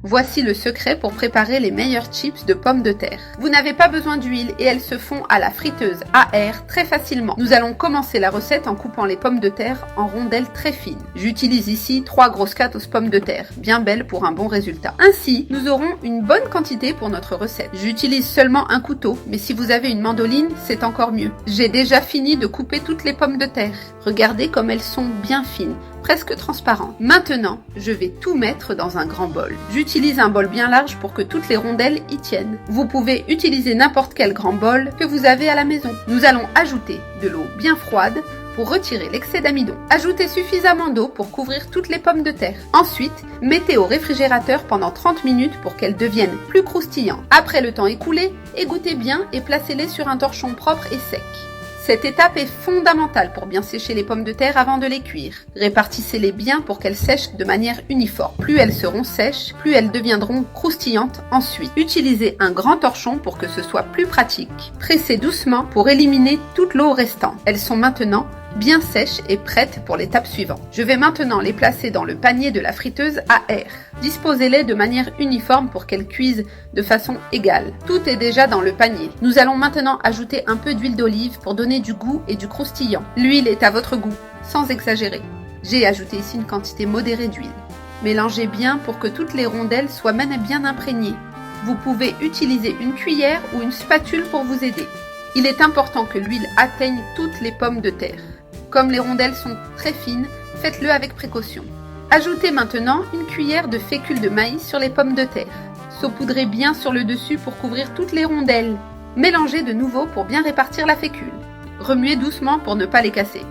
Voici le secret pour préparer les meilleurs chips de pommes de terre. Vous n'avez pas besoin d'huile et elles se font à la friteuse à air très facilement. Nous allons commencer la recette en coupant les pommes de terre en rondelles très fines. J'utilise ici 3 grosses catos pommes de terre, bien belles pour un bon résultat. Ainsi, nous aurons une bonne quantité pour notre recette. J'utilise seulement un couteau, mais si vous avez une mandoline, c'est encore mieux. J'ai déjà fini de couper toutes les pommes de terre. Regardez comme elles sont bien fines, presque transparentes. Maintenant, je vais tout mettre dans un grand bol. J'utilise un bol bien large pour que toutes les rondelles y tiennent. Vous pouvez utiliser n'importe quel grand bol que vous avez à la maison. Nous allons ajouter de l'eau bien froide pour retirer l'excès d'amidon. Ajoutez suffisamment d'eau pour couvrir toutes les pommes de terre. Ensuite, mettez au réfrigérateur pendant 30 minutes pour qu'elles deviennent plus croustillantes. Après le temps écoulé, égouttez bien et placez-les sur un torchon propre et sec. Cette étape est fondamentale pour bien sécher les pommes de terre avant de les cuire. Répartissez-les bien pour qu'elles sèchent de manière uniforme. Plus elles seront sèches, plus elles deviendront croustillantes ensuite. Utilisez un grand torchon pour que ce soit plus pratique. Pressez doucement pour éliminer toute l'eau restante. Elles sont maintenant bien sèches et prêtes pour l'étape suivante. Je vais maintenant les placer dans le panier de la friteuse à air. Disposez-les de manière uniforme pour qu'elles cuisent de façon égale. Tout est déjà dans le panier. Nous allons maintenant ajouter un peu d'huile d'olive pour donner du goût et du croustillant. L'huile est à votre goût, sans exagérer. J'ai ajouté ici une quantité modérée d'huile. Mélangez bien pour que toutes les rondelles soient même bien imprégnées. Vous pouvez utiliser une cuillère ou une spatule pour vous aider. Il est important que l'huile atteigne toutes les pommes de terre. Comme les rondelles sont très fines, faites-le avec précaution. Ajoutez maintenant une cuillère de fécule de maïs sur les pommes de terre. Saupoudrez bien sur le dessus pour couvrir toutes les rondelles. Mélangez de nouveau pour bien répartir la fécule. Remuez doucement pour ne pas les casser.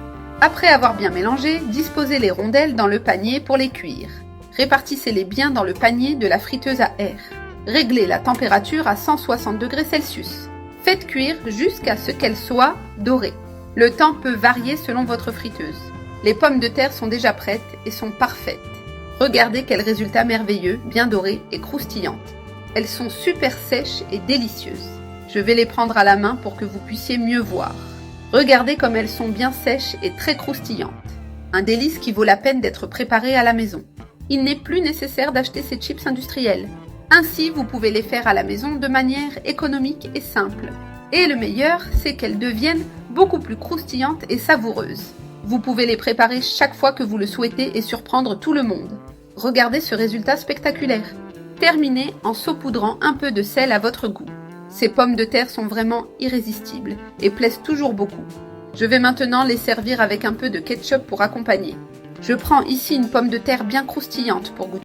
Après avoir bien mélangé, disposez les rondelles dans le panier pour les cuire. Répartissez-les bien dans le panier de la friteuse à air. Réglez la température à 160 degrés Celsius. Faites cuire jusqu'à ce qu'elles soient dorées. Le temps peut varier selon votre friteuse. Les pommes de terre sont déjà prêtes et sont parfaites. Regardez quel résultat merveilleux, bien doré et croustillantes. Elles sont super sèches et délicieuses. Je vais les prendre à la main pour que vous puissiez mieux voir. Regardez comme elles sont bien sèches et très croustillantes. Un délice qui vaut la peine d'être préparé à la maison. Il n'est plus nécessaire d'acheter ces chips industriels. Ainsi, vous pouvez les faire à la maison de manière économique et simple. Et le meilleur, c'est qu'elles deviennent beaucoup plus croustillantes et savoureuses. Vous pouvez les préparer chaque fois que vous le souhaitez et surprendre tout le monde. Regardez ce résultat spectaculaire. Terminez en saupoudrant un peu de sel à votre goût. Ces pommes de terre sont vraiment irrésistibles et plaisent toujours beaucoup. Je vais maintenant les servir avec un peu de ketchup pour accompagner. Je prends ici une pomme de terre bien croustillante pour goûter.